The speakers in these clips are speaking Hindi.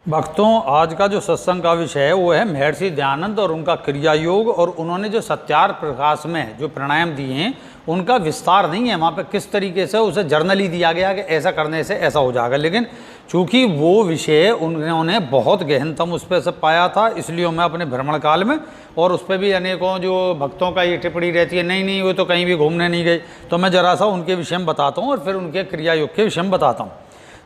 भक्तों, आज का जो सत्संग का विषय है वो है महर्षि दयानंद और उनका क्रिया योग। और उन्होंने जो सत्यार्थ प्रकाश में जो प्राणायाम दिए हैं उनका विस्तार नहीं है वहाँ पे, किस तरीके से उसे जर्नली दिया गया कि ऐसा करने से ऐसा हो जाएगा। लेकिन चूंकि वो विषय उन्होंने बहुत गहनतम उस पर से पाया था, इसलिए मैं अपने भ्रमण काल में और उस पर भी अनेकों जो भक्तों का ये टिप्पणी रहती है, नहीं नहीं वो तो कहीं भी घूमने नहीं गए, तो मैं जरा सा उनके विषय में बताता हूँ और फिर उनके क्रिया योग के विषय में बताता हूँ,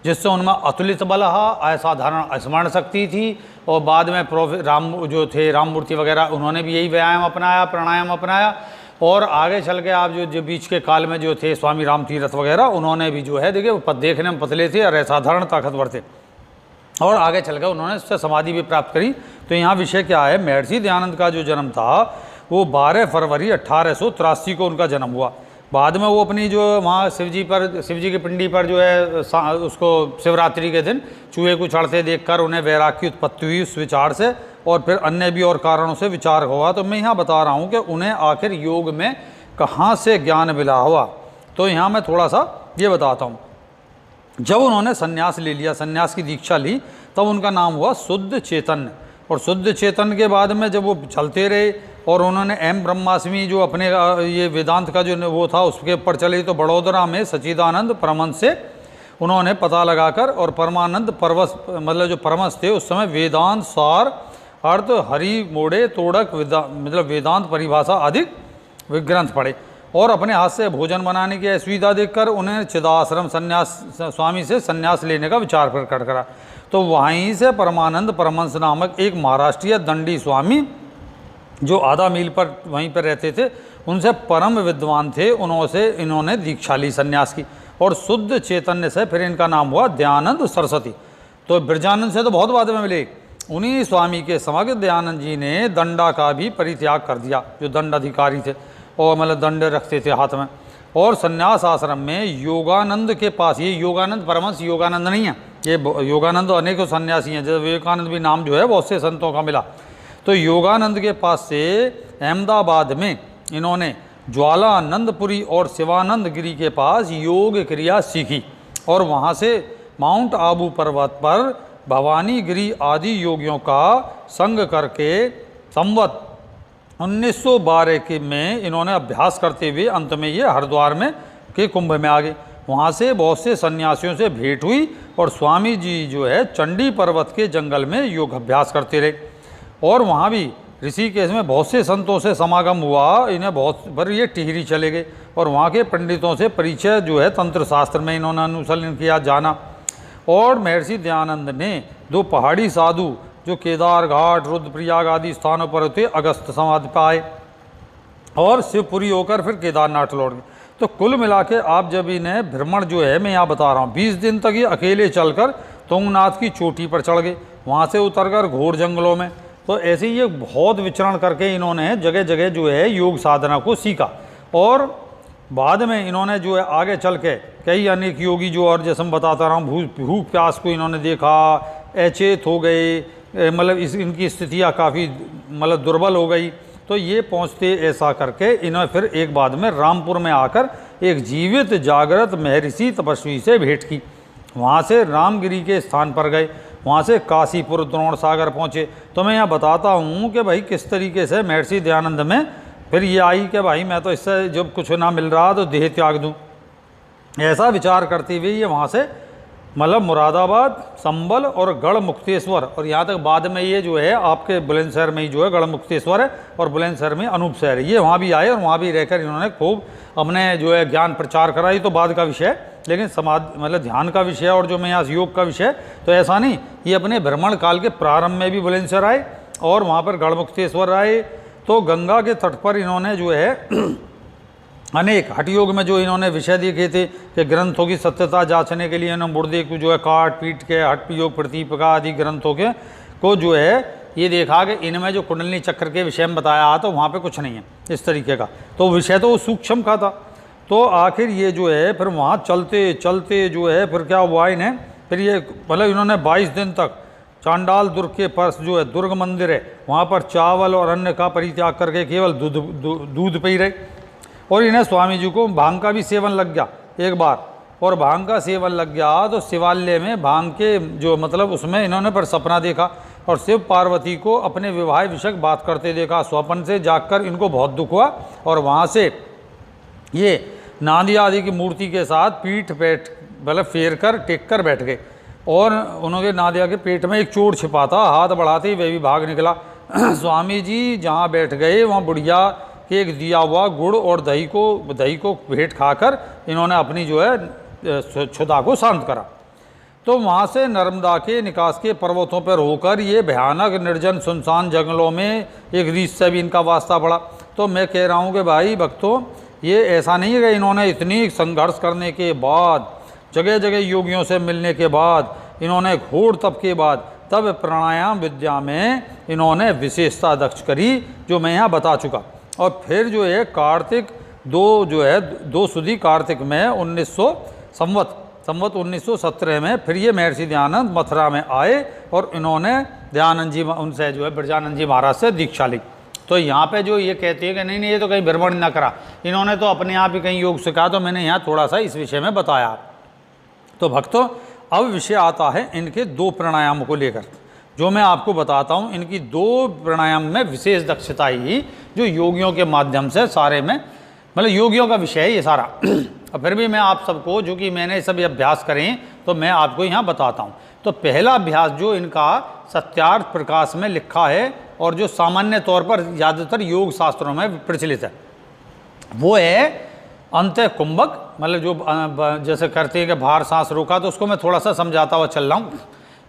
जिससे उनमें अतुलित बल, असाधारण स्मरण शक्ति थी। और बाद में राम जो थे राममूर्ति वगैरह, उन्होंने भी यही व्यायाम अपनाया, प्राणायाम अपनाया। और आगे चल के आप जो बीच के काल में जो थे स्वामी राम तीरथ वगैरह, उन्होंने भी जो है देखिए देखने में पतले थे और असाधारण ताकतवर थे, और आगे चल के उन्होंने उससे समाधि भी प्राप्त करी। तो यहाँ विषय क्या है, महर्षि दयानंद का जो जन्म था वो 12 फरवरी 1883 को उनका जन्म हुआ। बाद में वो अपनी जो वहाँ शिव जी की पिंडी पर जो है उसको शिवरात्रि के दिन चूहे को चढ़ते देखकर उन्हें वैराग की उत्पत्ति हुई उस विचार से, और फिर अन्य भी और कारणों से विचार हुआ। तो मैं यहाँ बता रहा हूँ कि उन्हें आखिर योग में कहाँ से ज्ञान मिला हुआ। तो यहाँ मैं थोड़ा सा ये बताता हूँ। जब उन्होंने संन्यास ले लिया, संन्यास की दीक्षा ली, तब उनका नाम हुआ शुद्ध चैतन्य। और शुद्ध चेतन के बाद में जब वो चलते रहे और उन्होंने एम ब्रह्मास्मि जो अपने ये वेदांत का जो वो था उसके ऊपर चले, तो बड़ोदरा में सच्चिदानंद परमहंस से उन्होंने पता लगाकर, और परमानंद परवस मतलब जो परमहंस थे उस समय वेदांत सार अर्थ हरि मोड़े तोड़क मतलब वेदांत परिभाषा अधिक ग्रंथ पढ़े, और अपने हाथ से भोजन बनाने की असुविधा देखकर उन्हें चिदाश्रम संन्यास स्वामी से संन्यास लेने का विचार प्रकट करा। तो वहीं से परमानंद परमहंस नामक एक महाराष्ट्रीय दंडी स्वामी जो आधा मील पर वहीं पर रहते थे, उनसे परम विद्वान थे, इन्होंने दीक्षा ली संन्यास की। और शुद्ध चैतन्य से फिर इनका नाम हुआ दयानंद सरस्वती। तो ब्रजानंद से तो बहुत बाद में मिले। उन्हीं स्वामी के समग्र दयानंद जी ने दंडा का भी परित्याग कर दिया, जो दंड अधिकारी थे और मतलब दंड रखते थे हाथ में, और संन्यास आश्रम में योगानंद के पास, ये योगानंद परमहंस योगानंद नहीं है, ये योगानंद अनेकों सन्यासी हैं, जैसे विवेकानंद भी नाम जो है बहुत से संतों का मिला। तो योगानंद के पास से अहमदाबाद में इन्होंने ज्वालानंदपुरी और शिवानंद गिरी के पास योग क्रिया सीखी, और वहाँ से माउंट आबू पर्वत पर भवानी गिरी आदि योगियों का संग करके संवत 1912 के में इन्होंने अभ्यास करते हुए अंत में ये हरिद्वार में के कुंभ में आ गए। वहाँ से बहुत से सन्यासियों से भेंट हुई, और स्वामी जी जो है चंडी पर्वत के जंगल में योग अभ्यास करते रहे, और वहाँ भी ऋषिकेश में बहुत से संतों से समागम हुआ। इन्हें बहुत पर ये टिहरी चले गए, और वहाँ के पंडितों से परिचय जो है तंत्र शास्त्र में इन्होंने अनुसरण किया जाना। और महर्षि दयानंद ने दो पहाड़ी साधु जो केदार घाट रुद्रप्रयाग आदि स्थानों पर होते अगस्त समाधि पाए, और शिवपुरी होकर फिर केदारनाथ लौट गए। तो कुल मिला के आप जब इन्हें भ्रमण जो है मैं यहाँ बता रहा हूँ, 20 दिन तक ये अकेले चलकर तुंगनाथ की चोटी पर चढ़ गए, वहाँ से उतरकर घोर जंगलों में। तो ऐसे ही ये बहुत विचरण करके इन्होंने जगह जगह जो है योग साधना को सीखा, और बाद में इन्होंने जो है आगे चल के कई अनेक योगी जो, और जैसे मैं बताता रहा हूँ, भूख प्यास को इन्होंने देखा, अचेत हो गए, मतलब इनकी स्थितियाँ काफ़ी मतलब दुर्बल हो गई। तो ये पहुँचते ऐसा करके इन्होंने फिर एक बाद में रामपुर में आकर एक जीवित जागृत महर्षि तपस्वी से भेंट की। वहाँ से रामगिरी के स्थान पर गए, वहाँ से काशीपुर द्रोण सागर पहुँचे। तो मैं यहाँ बताता हूँ कि भाई किस तरीके से महर्षि दयानंद में फिर ये आई कि भाई मैं तो इससे जब कुछ ना मिल रहा तो देह त्याग दूँ, ऐसा विचार करते हुए ये वहाँ से मतलब मुरादाबाद, संबल और गढ़ मुक्तेश्वर, और यहाँ तक बाद में ये जो है आपके बुलंदशहर में ही जो है गढ़ मुक्तेश्वर है, और बुलंदशहर में अनूपशहर है, ये वहाँ भी आए, और वहाँ भी रहकर इन्होंने खूब अपने जो है ज्ञान प्रचार करा। ये तो बाद का विषय है, लेकिन समाधि मतलब ध्यान का विषय और जो मैं यहाँ योग का विषय, तो ऐसा नहीं, ये अपने भ्रमण काल के प्रारंभ में भी बुलंदशहर आए और वहाँ पर गढ़ मुक्तेश्वर आए। तो गंगा के तट पर इन्होंने जो है अनेक हठ योग में जो इन्होंने विषय देखे थे कि ग्रंथों की सत्यता जांचने के लिए इन्होंने मुर्दे को जो है काट पीट के हठ योग प्रतिपका आदि ग्रंथों के को जो है ये देखा कि इनमें जो कुंडलिनी चक्र के विषय में बताया तो वहाँ पे कुछ नहीं है इस तरीके का, तो विषय तो सूक्ष्म का था। तो आखिर ये जो है फिर वहाँ चलते चलते जो है फिर क्या हुआ इन्हें, फिर ये मतलब इन्होंने 22 दिन तक चांडाल दुर्ग के पास जो है दुर्ग मंदिर है, वहाँ पर चावल और अन्न का परित्याग करके केवल दूध पी रहे। और इन्हें स्वामी जी को भांग का भी सेवन लग गया एक बार, और भांग का सेवन लग गया तो शिवालय में भांग के जो मतलब उसमें इन्होंने पर सपना देखा और शिव पार्वती को अपने विवाह विषयक बात करते देखा। स्वप्न से जागकर इनको बहुत दुख हुआ और वहाँ से ये नांदिया आदि की मूर्ति के साथ पीठ बैठ मतलब फेर कर टेक कर बैठ गए और उन्होंने नादिया के पेट में एक चोर छिपा था, हाथ बढ़ाते ही वह भी भाग निकला। स्वामी जी जहाँ बैठ गए वहाँ बुढ़िया के एक दिया हुआ गुड़ और दही को भेंट खाकर इन्होंने अपनी जो है क्षुधा को शांत करा। तो वहाँ से नर्मदा के निकास के पर्वतों पर होकर ये भयानक निर्जन सुनसान जंगलों में एक रीछ से भी इनका वास्ता पड़ा। तो मैं कह रहा हूँ कि भाई भक्तों, ये ऐसा नहीं है कि इन्होंने इतनी संघर्ष करने के बाद, जगह जगह योगियों से मिलने के बाद, इन्होंने घोर तप के बाद तब प्राणायाम विद्या में इन्होंने विशेषता दक्ष करी, जो मैं यहाँ बता चुका। और फिर जो है कार्तिक 2 सुदी कार्तिक में 1900 संवत 1917 में फिर ये महर्षि दयानंद मथुरा में आए और इन्होंने दयानंद जी उनसे जो है ब्रजानंद जी महाराज से दीक्षा ली। तो यहाँ पे जो ये कहते हैं कि नहीं ये तो कहीं भ्रमण ना करा, इन्होंने तो अपने आप ही कहीं योग सिखा, तो मैंने यहाँ थोड़ा सा इस विषय में बताया। तो भक्तों, अब विषय आता है इनके 2 प्राणायामों को लेकर, जो मैं आपको बताता हूँ। इनकी 2 प्राणायाम में विशेष दक्षता ही जो योगियों के माध्यम से सारे में मतलब योगियों का विषय है ये सारा। और फिर भी मैं आप सबको, जो कि मैंने सभी अभ्यास करें, तो मैं आपको यहाँ बताता हूँ। तो पहला अभ्यास जो इनका सत्यार्थ प्रकाश में लिखा है और जो सामान्य तौर पर ज़्यादातर योग शास्त्रों में प्रचलित है, वो है अंत्य कुंभक। मतलब जो जैसे करते हैं कि बाहर सांस रोका, तो उसको मैं थोड़ा सा समझाता हुआ चल रहा हूँ।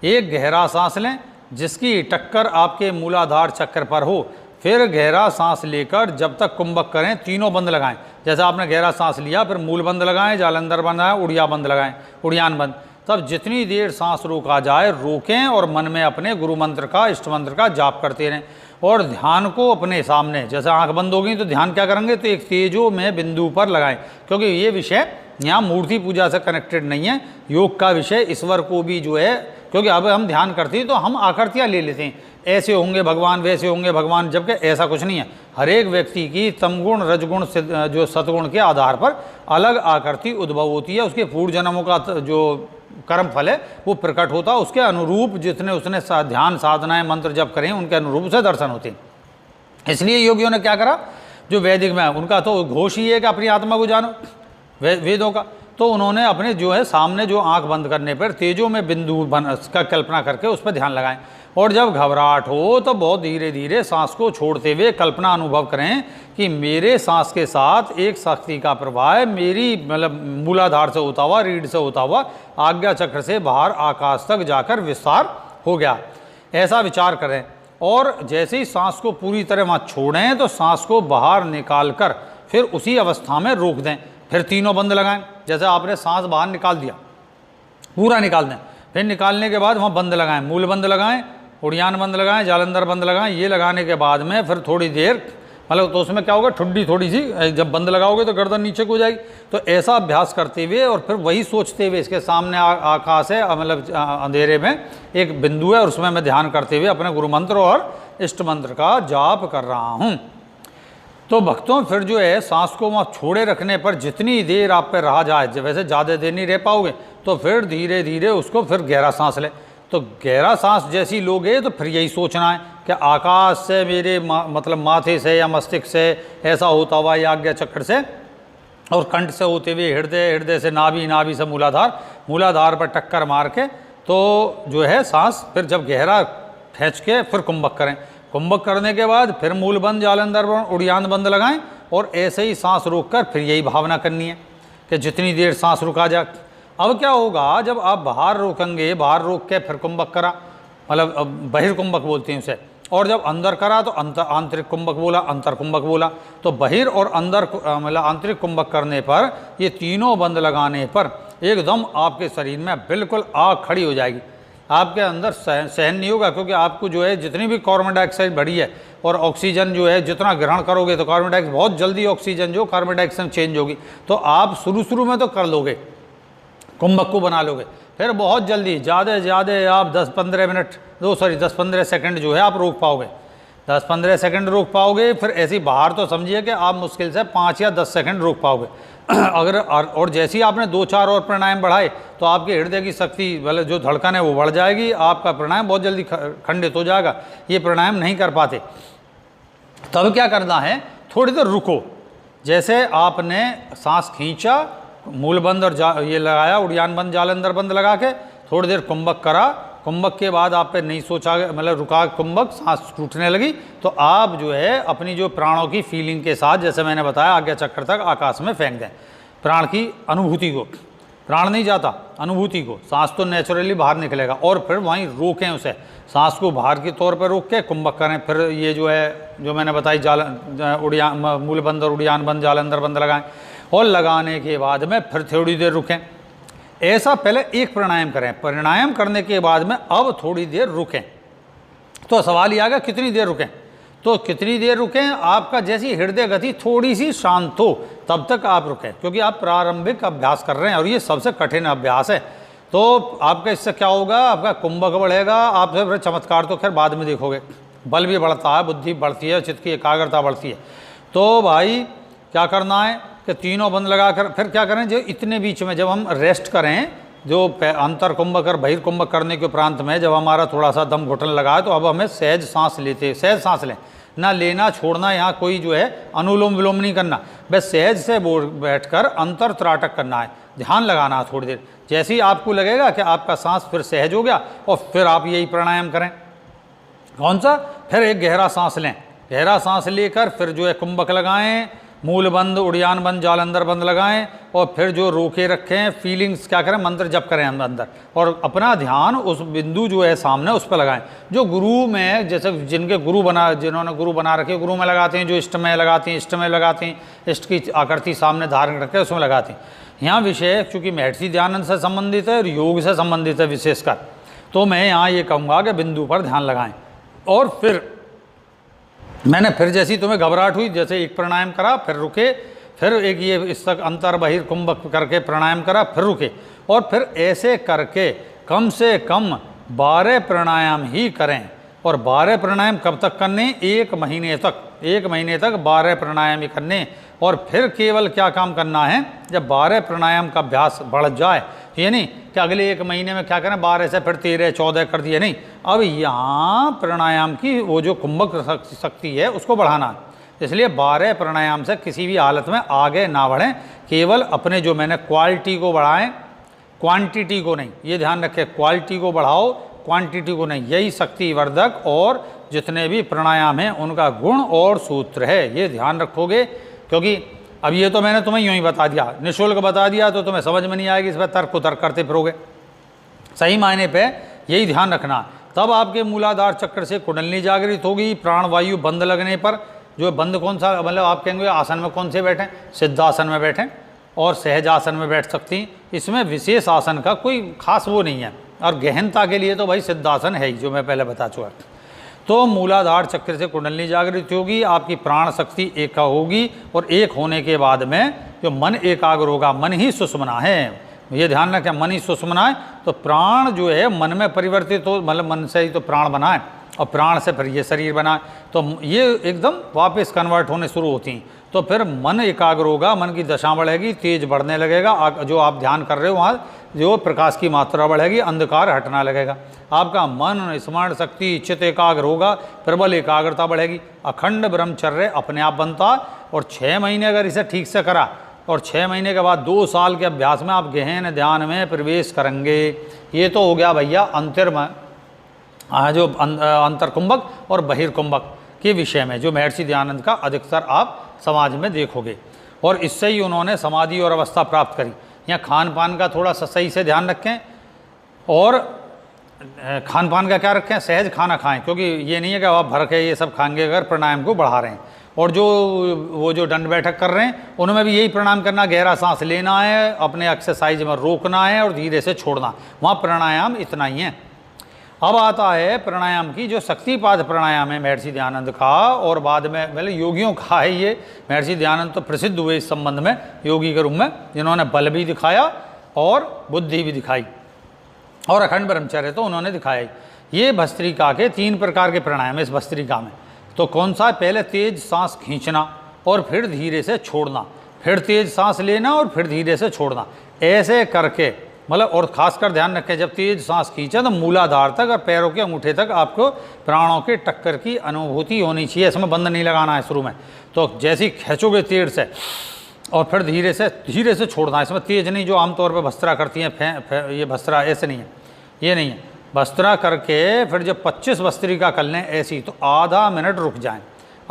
एक गहरा सांस लें जिसकी टक्कर आपके मूलाधार चक्र पर हो, फिर गहरा सांस लेकर जब तक कुंभक करें, तीनों बंद लगाएं। जैसे आपने गहरा सांस लिया, फिर मूल बंद लगाएं, जालंधर बंद लगाएं, उड़िया बंद लगाएं, उड़ियान बंद। तब जितनी देर सांस रोका जाए रोकें और मन में अपने गुरु मंत्र का, इष्ट मंत्र का जाप करते रहें। और ध्यान को अपने सामने, जैसे आंख बंद हो गई तो ध्यान क्या करेंगे, तो एक तेजो में बिंदु पर लगाएं, क्योंकि ये विषय यहाँ मूर्ति पूजा से कनेक्टेड नहीं है। योग का विषय ईश्वर को भी जो है, क्योंकि अब हम ध्यान करते हैं तो हम आकृतियाँ ले लेते हैं, ऐसे होंगे भगवान, वैसे होंगे भगवान, जबकि ऐसा कुछ नहीं है। हर एक व्यक्ति की तमगुण, रजगुण, जो सतगुण के आधार पर अलग आकृति उद्भव होती है। उसके पूर्व जन्मों का जो कर्म फल है वो प्रकट होता है, उसके अनुरूप जितने उसने ध्यान साधनाएं मंत्र जप करें उनके अनुरूप से दर्शन होते हैं। इसलिए योगियों ने क्या करा, जो वैदिक में उनका तो घोष ही है कि अपनी आत्मा को जानो, वेदों का। तो उन्होंने अपने जो है सामने जो आंख बंद करने पर तेजो में बिंदु का कल्पना करके उस पर ध्यान लगाएं। और जब घबराहट हो तो बहुत धीरे धीरे सांस को छोड़ते हुए कल्पना अनुभव करें कि मेरे सांस के साथ एक शक्ति का प्रवाह मेरी मतलब मूलाधार से होता हुआ, रीढ़ से होता हुआ आज्ञा चक्र से बाहर आकाश तक जाकर विस्तार हो गया, ऐसा विचार करें। और जैसे ही सांस को पूरी तरह वहाँ छोड़ें तो सांस को बाहर निकाल कर फिर उसी अवस्था में रोक दें। फिर तीनों बंद लगाएं। जैसे आपने सांस बाहर निकाल दिया, पूरा निकाल दें, फिर निकालने के बाद वहाँ बंद लगाएं, मूल बंद लगाएं, उड़ियान बंद लगाएं, जालंधर बंद लगाएं। ये लगाने के बाद में फिर थोड़ी देर मतलब, तो उसमें क्या होगा, ठुड्डी थोड़ी सी, जब बंद लगाओगे तो गर्दन नीचे को जाएगी। तो ऐसा अभ्यास करते हुए और फिर वही सोचते हुए, इसके सामने आकाश है, मतलब अंधेरे में एक बिंदु है और उसमें मैं ध्यान करते हुए अपने गुरु मंत्र और इष्ट मंत्र का जाप कर रहा हूँ। तो भक्तों, फिर जो है सांस को वहाँ छोड़े रखने पर जितनी देर आप पे रहा जाए, वैसे ज़्यादा देर नहीं रह पाओगे, तो फिर धीरे धीरे उसको फिर गहरा सांस ले। तो गहरा सांस जैसी लोगे तो फिर यही सोचना है कि आकाश से मेरे मतलब माथे से या मस्तिष्क से ऐसा होता हुआ या आज्ञा चक्र से और कंठ से होते हुए हृदय, हृदय से नाभि, नाभि से मूलाधार, मूलाधार पर टक्कर मार के तो जो है सांस फिर जब गहरा खींच के फिर कुंभक करें। कुंभक करने के बाद फिर मूल बंद, जालंधर बंद, उड़ियान बंद लगाएं और ऐसे ही सांस रोककर फिर यही भावना करनी है कि जितनी देर सांस रुका जाए। अब क्या होगा, जब आप बाहर रोकेंगे, बाहर रोक के फिर कुंभक करा, मतलब बहिर्कुंभक बोलते हैं उसे, और जब अंदर करा तो आंतरिक कुंभक बोला, अंतर कुंभक बोला। तो बहिर और अंदर मतलब आंतरिक कुंभक करने पर, ये तीनों बंद लगाने पर एकदम आपके शरीर में बिल्कुल आग खड़ी हो जाएगी। आपके अंदर सहन नहीं होगा, क्योंकि आपको जो है जितनी भी कार्बन डाइऑक्साइड बढ़ी है और ऑक्सीजन जो है जितना ग्रहण करोगे तो कार्बन डाइऑक्साइड बहुत जल्दी ऑक्सीजन जो कार्बन डाइऑक्साइड चेंज होगी। तो आप शुरू में तो कर लोगे, कुंभक को बना लोगे, फिर बहुत जल्दी ज़्यादा से ज़्यादा आप 10-15 सेकंड जो है आप रोक पाओगे। 10-15 सेकंड रोक पाओगे, फिर ऐसी बाहर तो समझिए कि आप मुश्किल से 5 या 10 सेकंड रोक पाओगे। अगर और जैसे ही आपने 2-4 और प्राणायाम बढ़ाए तो आपके हृदय की शक्ति मतलब जो धड़कन है वो बढ़ जाएगी, आपका प्राणायाम बहुत जल्दी खंडित हो जाएगा। ये प्राणायाम नहीं कर पाते। तब क्या करना है, थोड़ी देर रुको। जैसे आपने सांस खींचा, मूल बंद और ये लगाया, उड़ियान बंद जालंधर बंद लगा के थोड़ी देर कुंभक करा। कुंभक के बाद आप पे नहीं सोचा, मतलब रुका कुंभक, सांस टूटने लगी, तो आप जो है अपनी जो प्राणों की फीलिंग के साथ, जैसे मैंने बताया, आज्ञा चक्र तक आकाश में फेंक दें। प्राण की अनुभूति को, प्राण नहीं जाता, अनुभूति को, सांस तो नेचुरली बाहर निकलेगा, और फिर वहीं रोकें उसे, सांस को बाहर के तौर पर रोक के कुंभक करें। फिर ये जो है जो मैंने बताई उड़ियान मूल बंद और उड़ियान बंद जालंधर बंद लगाएं, और लगाने के बाद में फिर थोड़ी देर रुकें। ऐसा पहले एक प्राणायाम करें, प्राणायाम करने के बाद में अब थोड़ी देर रुकें। तो सवाल ये आ गया कितनी देर रुकें, तो कितनी देर रुकें, आपका जैसी हृदय गति थोड़ी सी शांत हो तब तक आप रुकें, क्योंकि आप प्रारंभिक अभ्यास कर रहे हैं और ये सबसे कठिन अभ्यास है। तो आपका इससे क्या होगा, आपका कुंभक बढ़ेगा, आप फिर चमत्कार तो खैर बाद में देखोगे, बल भी बढ़ता है, बुद्धि बढ़ती है, चित्त की एकाग्रता बढ़ती है। तो भाई क्या करना है कि तीनों बंद लगा कर फिर क्या करें, जो इतने बीच में जब हम रेस्ट करें, जो अंतर कुंभक और बहिर्कुंभक करने के उपरांत में जब हमारा थोड़ा सा दम घुटने लगा है, तो अब हमें सहज सांस लेते, सहज सांस लें, ना लेना छोड़ना, यहाँ कोई जो है अनुलोम विलोम नहीं करना, बस सहज से बैठकर अंतर त्राटक करना है, ध्यान लगाना है थोड़ी देर। जैसे ही आपको लगेगा कि आपका सांस फिर सहज हो गया, और फिर आप यही प्राणायाम करें। कौन सा, फिर एक गहरा सांस लें, गहरा सांस लेकर फिर जो है कुंभक लगाएं, मूल बंद उड़ियान बंद जालंधर बंद लगाएं, और फिर जो रोके रखें फीलिंग्स क्या करें, मंत्र जप करें अंदर, और अपना ध्यान उस बिंदु जो है सामने उस पर लगाएं। जो गुरु में, जैसे जिनके गुरु बना, जिन्होंने गुरु बना रखे, गुरु में लगाते हैं, जो इष्ट में लगाते हैं, इष्ट में लगाते हैं, इष्ट की आकृति सामने धारण रखे उसमें लगाते हैं। यहाँ विषय चूँकि महर्षि दयानंद से संबंधित है और योग से संबंधित है विशेषकर, तो मैं यहाँ ये कहूँगा कि बिंदु पर ध्यान लगाएं। और फिर मैंने फिर जैसी तुम्हें घबराहट हुई, जैसे एक प्राणायाम करा, फिर रुके, फिर एक ये इस तक अंतर बहिर कुंभक करके प्राणायाम करा, फिर रुके, और फिर ऐसे करके कम से कम 12 प्राणायाम ही करें। और 12 प्राणायाम कब तक करने, 1 महीने तक, 1 महीने तक 12 प्राणायाम ही करने। और फिर केवल क्या काम करना है, जब 12 प्राणायाम का अभ्यास बढ़ जाए, तो ये नहीं कि अगले 1 महीने में क्या करें 12 से फिर 13-14 कर दिए, नहीं, अब यहाँ प्राणायाम की वो जो कुंभक शक्ति है उसको बढ़ाना है। इसलिए 12 प्राणायाम से किसी भी हालत में आगे ना बढ़ें, केवल अपने जो मैंने क्वालिटी को बढ़ाएं, क्वांटिटी को नहीं, ये ध्यान रखें, क्वालिटी को बढ़ाओ, क्वांटिटी को नहीं। यही शक्तिवर्धक और जितने भी प्राणायाम हैं उनका गुण और सूत्र है, ये ध्यान रखोगे। क्योंकि अब ये तो मैंने तुम्हें यूँ ही बता दिया, निःशुल्क बता दिया, तो तुम्हें समझ में नहीं आएगी, इस पर तर्क को तर्क करते फिरोगे। सही मायने पे यही ध्यान रखना, तब आपके मूलाधार चक्र से कुंडलिनी जागृत होगी। प्राणवायु बंद लगने पर, जो बंद कौन सा, मतलब आप कहेंगे आसन में कौन से बैठें, सिद्धासन में बैठें और सहज आसन में बैठ सकती। इसमें विशेष आसन का कोई खास वो नहीं है, और गहनता के लिए तो भाई सिद्धासन है ही, जो मैं पहले बता चुका। तो मूलाधार चक्र से कुंडलिनी जागृत होगी, आपकी प्राण शक्ति एक होगी, और एक होने के बाद में जो मन एकाग्र होगा, मन ही सुषुम्ना है, ये ध्यान रखें, मन ही सुषुम्ना है। तो प्राण जो है मन में परिवर्तित हो, मतलब मन से ही तो प्राण बना है, और प्राण से फिर ये शरीर बना है, तो ये एकदम वापस कन्वर्ट होने शुरू होती हैं। तो फिर मन एकाग्र होगा, मन की दशा बढ़ेगी, तेज बढ़ने लगेगा, जो आप ध्यान कर रहे हो वहाँ जो प्रकाश की मात्रा बढ़ेगी, अंधकार हटना लगेगा, आपका मन स्मरण शक्ति चित्त एकाग्र होगा, प्रबल एकाग्रता बढ़ेगी, अखंड ब्रह्मचर्य अपने आप बनता। और 6 महीने अगर इसे ठीक से करा, और 6 महीने के बाद 2 साल के अभ्यास में आप गहन ध्यान में प्रवेश करेंगे। ये तो हो गया भैया जो अंतर कुंभक और बहिर्कुंभक के विषय में, जो महर्षि दयानंद का अधिकतर आप समाज में देखोगे, और इससे ही उन्होंने समाधि और अवस्था प्राप्त करी। यहाँ खान पान का थोड़ा सा सही से ध्यान रखें, और खान पान का क्या रखें, सहज खाना खाएं, क्योंकि ये नहीं है कि आप भर के ये सब खाएंगे अगर प्राणायाम को बढ़ा रहे हैं। और वो जो दंड बैठक कर रहे हैं उनमें भी यही प्राणायाम करना, गहरा सांस लेना है, अपने एक्सरसाइज में रोकना है और धीरे से छोड़ना, वहाँ प्राणायाम इतना ही है। अब आता है प्राणायाम की जो शक्तिपाद प्राणायाम है महर्षि दयानंद का, और बाद में मतलब योगियों का है ये। महर्षि दयानंद तो प्रसिद्ध हुए इस संबंध में योगी के रूप में, जिन्होंने बल भी दिखाया और बुद्धि भी दिखाई, और अखंड ब्रह्मचर्य तो उन्होंने दिखाया ही। ये भस्त्रिका के 3 प्रकार के प्राणायाम है इस भस्त्रिका में। तो कौन सा है? पहले तेज सांस खींचना और फिर धीरे से छोड़ना, फिर तेज सांस लेना और फिर धीरे से छोड़ना, ऐसे करके मतलब। और खासकर ध्यान रखें, जब तेज सांस खींचे तो मूलाधार तक और पैरों के अंगूठे तक आपको प्राणों के टक्कर की अनुभूति होनी चाहिए। इसमें बंद नहीं लगाना है शुरू में। तो जैसे ही खींचोगे तेज से और फिर धीरे से छोड़ना है। इसमें तेज नहीं, जो आमतौर पर भस्त्रा करती हैं, ये भस्त्रा ऐसे नहीं है, ये नहीं है। भस्त्रा करके फिर जब 25 भस्त्रिका कर लें ऐसी, तो आधा मिनट रुक जाएं।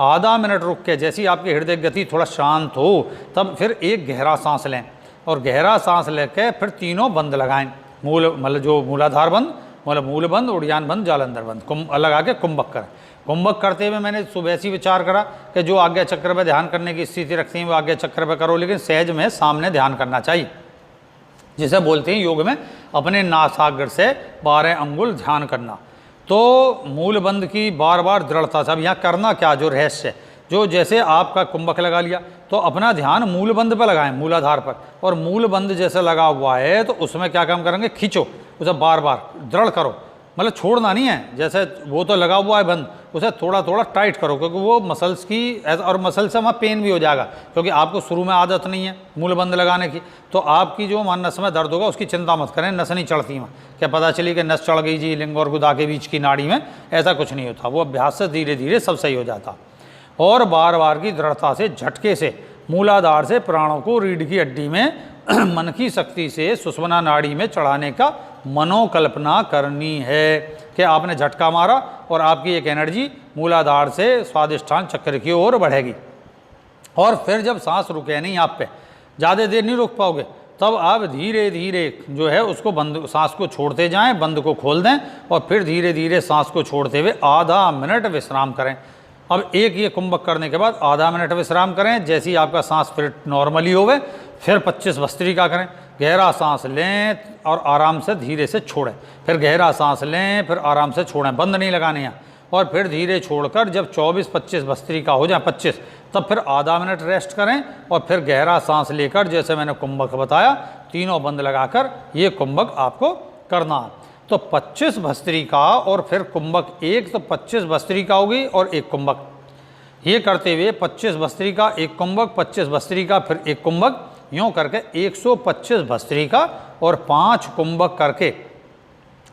आधा मिनट रुक के जैसी आपकी हृदय गति थोड़ा शांत हो, तब फिर एक गहरा सांस लें और गहरा सांस लेके फिर तीनों बंद लगाएं। मूल मतलब जो मूलाधार बंद, मतलब मूल बंद, उड़ियान बंद, जालंधर बंद, कुंभ लगा के कुंभक करें। कुंभक करते हुए मैंने सुबह से विचार करा कि जो आज्ञा चक्र पर ध्यान करने की स्थिति रखती हैं वो आज्ञा चक्र पर करो, लेकिन सहज में सामने ध्यान करना चाहिए, जिसे बोलते हैं योग में अपने नासाग्र से 12 अंगुल ध्यान करना। तो मूल बंद की बार बार दृढ़ता से। अब यहाँ करना क्या, जो रहस्य, जो जैसे आपका कुंभक लगा लिया तो अपना ध्यान मूल बंद पर लगाएं, मूलाधार पर। और मूल बंद जैसे लगा हुआ है तो उसमें क्या काम करेंगे? खींचो उसे, बार बार दृढ़ करो, मतलब छोड़ना नहीं है। जैसे वो तो लगा हुआ है बंद, उसे थोड़ा थोड़ा टाइट करो, क्योंकि वो मसल्स की, और मसल से वहाँ पेन भी हो जाएगा, क्योंकि आपको शुरू में आदत नहीं है मूल बंद लगाने की। तो आपकी जो वहाँ नस में दर्द होगा उसकी चिंता मत करें, नस नहीं चढ़ती वहाँ। क्या पता चली कि नस चढ़ गई जी लिंग और गुदा के बीच की नाड़ी में, ऐसा कुछ नहीं होता। वो अभ्यास से धीरे धीरे सब सही हो जाता। और बार बार की दृढ़ता से, झटके से मूलाधार से प्राणों को रीढ़ की हड्डी में मन की शक्ति से सुषुम्ना नाड़ी में चढ़ाने का मनोकल्पना करनी है कि आपने झटका मारा और आपकी एक एनर्जी मूलाधार से स्वादिष्ठान चक्र की ओर बढ़ेगी। और फिर जब सांस रुके नहीं, आप पे ज़्यादा देर नहीं रोक पाओगे, तब आप धीरे धीरे जो है उसको बंद, सांस को छोड़ते जाएं, बंद को खोल दें और फिर धीरे धीरे सांस को छोड़ते हुए आधा मिनट विश्राम करें। अब एक ये कुंभक करने के बाद आधा मिनट विश्राम करें। जैसे ही आपका सांस फिर नॉर्मली होवे, फिर 25 भस्त्रिका करें। गहरा सांस लें और आराम से धीरे से छोड़ें, फिर गहरा सांस लें, फिर आराम से छोड़ें, बंद नहीं लगाने हैं। और फिर धीरे छोड़कर जब 24-25 भस्त्रिका हो जाए, 25, तब फिर आधा मिनट रेस्ट करें और फिर गहरा सांस लेकर जैसे मैंने कुंभक बताया, तीनों बंद लगाकर ये कुंभक आपको करना है। तो 25 भस्त्रिका और फिर कुंभक एक, तो 25 भस्त्रिका होगी और एक कुंभक। ये करते हुए 25 भस्त्रिका, एक कुंभक, 25 भस्त्रिका, फिर एक कुंभक, यूँ करके 125 भस्त्रिका और 5 कुंभक करके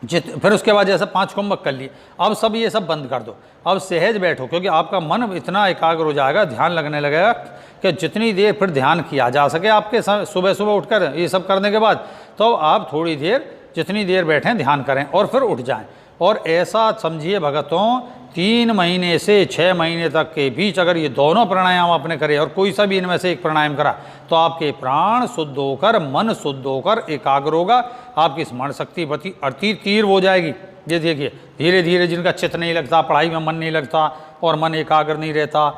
फिर उसके बाद जैसे 5 कुंभक कर लिए, अब सब ये सब बंद कर दो। अब सहज बैठो, क्योंकि आपका मन इतना एकाग्र हो जाएगा, ध्यान लगने लगेगा कि जितनी देर फिर ध्यान किया जा सके आपके सुबह सुबह उठकर ये सब करने के बाद, तो आप थोड़ी देर जितनी देर बैठें ध्यान करें और फिर उठ जाएं। और ऐसा समझिए भगतों, 3 महीने से 6 महीने तक के बीच अगर ये दोनों प्राणायाम आपने करे और कोई सा भी इनमें से एक प्राणायाम करा, तो आपके प्राण शुद्ध होकर, मन शुद्ध होकर एकाग्र होगा, आपकी स्मरण शक्ति अति तीव्र हो जाएगी। ये देखिए धीरे धीरे जिनका चित्त नहीं लगता, पढ़ाई में मन नहीं लगता और मन एकाग्र नहीं रहता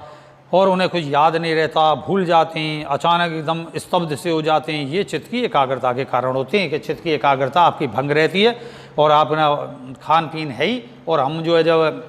और उन्हें कुछ याद नहीं रहता, भूल जाते हैं, अचानक एकदम स्तब्ध से हो जाते हैं, ये चित्त की एकाग्रता के कारण होते हैं कि चित्त की एकाग्रता आपकी भंग रहती है। और आप ना खान पीन है ही, और हम जो है जब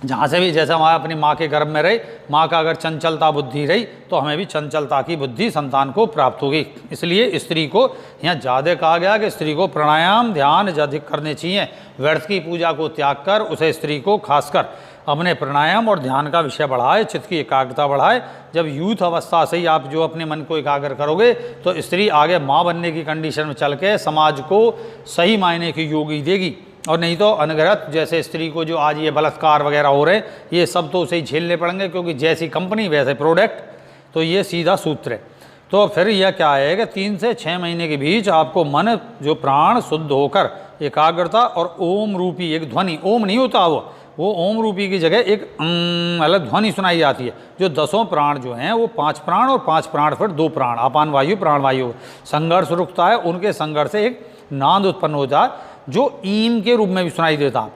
जहाँ से भी, जैसे हमारे अपनी माँ के गर्भ में रहे, माँ का अगर चंचलता बुद्धि रही तो हमें भी चंचलता की बुद्धि संतान को प्राप्त होगी। इसलिए स्त्री को यहाँ ज़्यादा कहा गया कि स्त्री को प्राणायाम ध्यान अधिक करने चाहिए। व्यर्थ की पूजा को त्याग कर उसे स्त्री को खासकर अपने प्राणायाम और ध्यान का विषय बढ़ाए, चित्त की एकाग्रता बढ़ाए। जब यूथ अवस्था से ही आप जो अपने मन को एकाग्र करोगे तो स्त्री आगे माँ बनने की कंडीशन में चल के समाज को सही मायने की योगी देगी। और नहीं तो अनगढ़त जैसे स्त्री को जो आज ये बलात्कार वगैरह हो रहे, ये सब तो उसे ही झेलने पड़ेंगे, क्योंकि जैसी कंपनी वैसे प्रोडक्ट। तो ये सीधा सूत्र है। तो फिर यह क्या है कि 3 से 6 महीने के बीच आपको मन जो प्राण शुद्ध होकर एकाग्रता और ओम रूपी एक ध्वनि, ओम नहीं होता वो ओम रूपी की जगह एक अलग ध्वनि सुनाई जाती है। जो 10 प्राण जो हैं वो 5 प्राण और 5 प्राण फिर 2 प्राण, अपान वायु प्राण वायु, संघर्ष रुकता है, उनके संघर्ष से एक नाद उत्पन्न होता है जो ईम के रूप में भी सुनाई देता,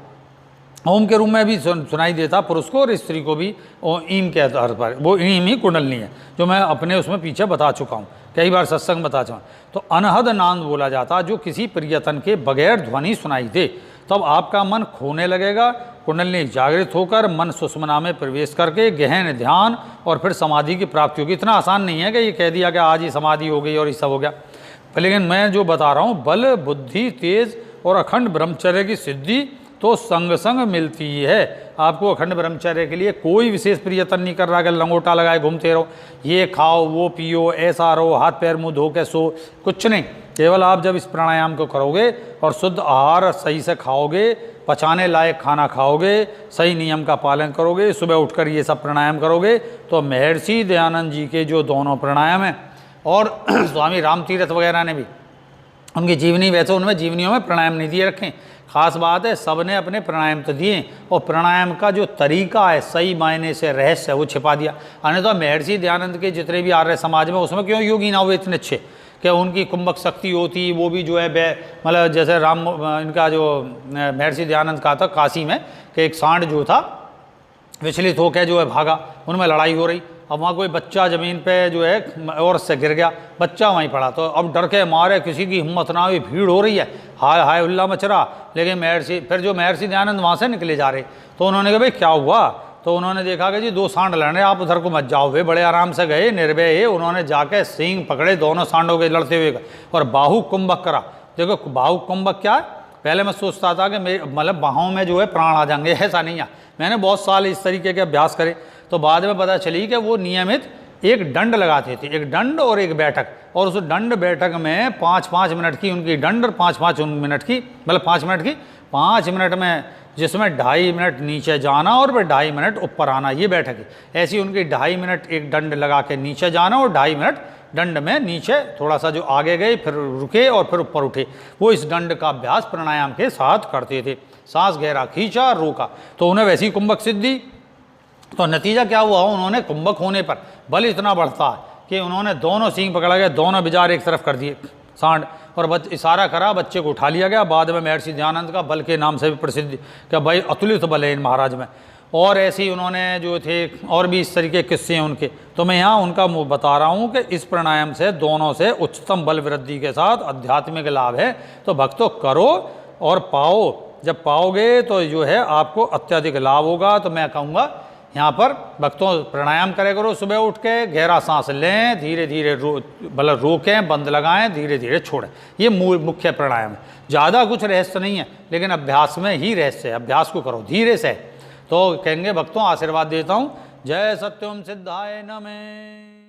ओम के रूप में भी सुनाई देता पुरुष को और स्त्री को भी। ईम के आधार पर वो ईम ही कुंडलनी है, जो मैं अपने उसमें पीछे बता चुका हूँ, कई बार सत्संग बता चुका। तो अनहद नाद बोला जाता जो किसी प्रियतन के बगैर ध्वनि सुनाई दे, तब आपका मन खोने लगेगा। कुंडलनी जागृत होकर मन सुषुम्ना में प्रवेश करके गहन ध्यान और फिर समाधि की प्राप्ति होगी। इतना आसान नहीं है कि ये कह दिया कि आज ही समाधि हो गई और ये सब हो गया। लेकिन मैं जो बता रहा हूँ, बल बुद्धि तेज और अखंड ब्रह्मचर्य की सिद्धि तो संग संग मिलती है। आपको अखंड ब्रह्मचर्य के लिए कोई विशेष प्रयत्न नहीं कर रहा कि लंगोटा लगाए घूमते रहो, ये खाओ वो पियो, ऐसा रहो, हाथ पैर मुंह धो के सो, कुछ नहीं। केवल आप जब इस प्राणायाम को करोगे और शुद्ध आहार सही से खाओगे, पचाने लायक खाना खाओगे, सही नियम का पालन करोगे, सुबह उठकर ये सब प्राणायाम करोगे, तो महर्षि दयानंद जी के जो दोनों प्राणायाम हैं और स्वामी राम तीर्थ वगैरह ने भी उनकी जीवनी, वैसे उनमें जीवनियों में प्राणायाम नहीं दिए रखें। खास बात है सबने अपने प्राणायाम तो दिए और प्राणायाम का जो तरीका है सही मायने से रहस्य है वो छिपा दिया। अन्यथा महर्षि दयानंद के जितने भी आर्य समाज में उसमें क्यों योगी ना हुए इतने अच्छे, क्या उनकी कुंभक शक्ति होती, वो भी जो है मतलब जैसे राम इनका जो महर्षि दयानंद का था काशी में कि एक सांड जो था विचलित होकर जो है भागा, उनमें लड़ाई हो रही, अब वहाँ कोई बच्चा ज़मीन पे जो है और से गिर गया, बच्चा वहीं पड़ा, तो अब डर के मारे किसी की हिम्मत ना हुई, भीड़ हो रही है, हाय हाय हुल्ला मच रहा। लेकिन फिर जो महर्षि दयानंद वहाँ से निकले जा रहे, तो उन्होंने कहा भाई क्या हुआ, तो उन्होंने देखा कि जी 2 सांड लड़ रहे, आप उधर को मत जाओ। वे बड़े आराम से गए, निर्भय है, उन्होंने जाके सींग पकड़े दोनों सांडों के लड़ते हुए और बाहु कुंभक करा। देखो बाहु कुंभक क्या है, पहले मैं सोचता था कि मतलब बाहों में जो है प्राण आ जाएंगे, ऐसा नहीं है। मैंने बहुत साल इस तरीके के अभ्यास करे, तो बाद में पता चली कि वो नियमित एक दंड लगाते थे, एक दंड और एक बैठक, और उस दंड बैठक में 5-5 मिनट की उनकी दंड और 5-5 मिनट की, मतलब 5 मिनट की, 5 मिनट में जिसमें 2.5 मिनट नीचे जाना और फिर 2.5 मिनट ऊपर आना, ये बैठक है। ऐसी उनकी 2.5 मिनट एक दंड लगा के नीचे जाना और 2.5 मिनट दंड में नीचे थोड़ा सा जो आगे गए, फिर रुके और फिर ऊपर उठे। वो इस दंड का अभ्यास प्राणायाम के साथ करते थे। सांस गहरा खींचा, रोका, तो उन्हें वैसी कुंभक सिद्धि। तो नतीजा क्या हुआ, उन्होंने कुंभक होने पर बल इतना बढ़ता है कि उन्होंने दोनों सींग पकड़ा गया, दोनों बिजार एक तरफ कर दिए सांड, और इशारा करा, बच्चे को उठा लिया गया। बाद में महर्षि दयानंद का बल के नाम से भी प्रसिद्ध कि भाई अतुलित बल है इन महाराज में। और ऐसे ही उन्होंने जो थे और भी इस तरीके किस्से हैं उनके, तो मैं यहाँ उनका बता रहा हूँ कि इस प्राणायाम से दोनों से उच्चतम बल वृद्धि के साथ आध्यात्मिक लाभ है। तो भक्तों करो और पाओ, जब पाओगे तो जो है आपको अत्यधिक लाभ होगा। तो मैं कहूँगा यहाँ पर भक्तों प्राणायाम करे करो, सुबह उठ के गहरा सांस लें, धीरे धीरे मतलब रोकें, बंद लगाएं, धीरे धीरे छोड़ें, ये मुख्य प्राणायाम है। ज़्यादा कुछ रहस्य नहीं है, लेकिन अभ्यास में ही रहस्य है, अभ्यास को करो धीरे से। तो कहेंगे भक्तों आशीर्वाद देता हूँ, जय सत्यम सिद्धाय नमः।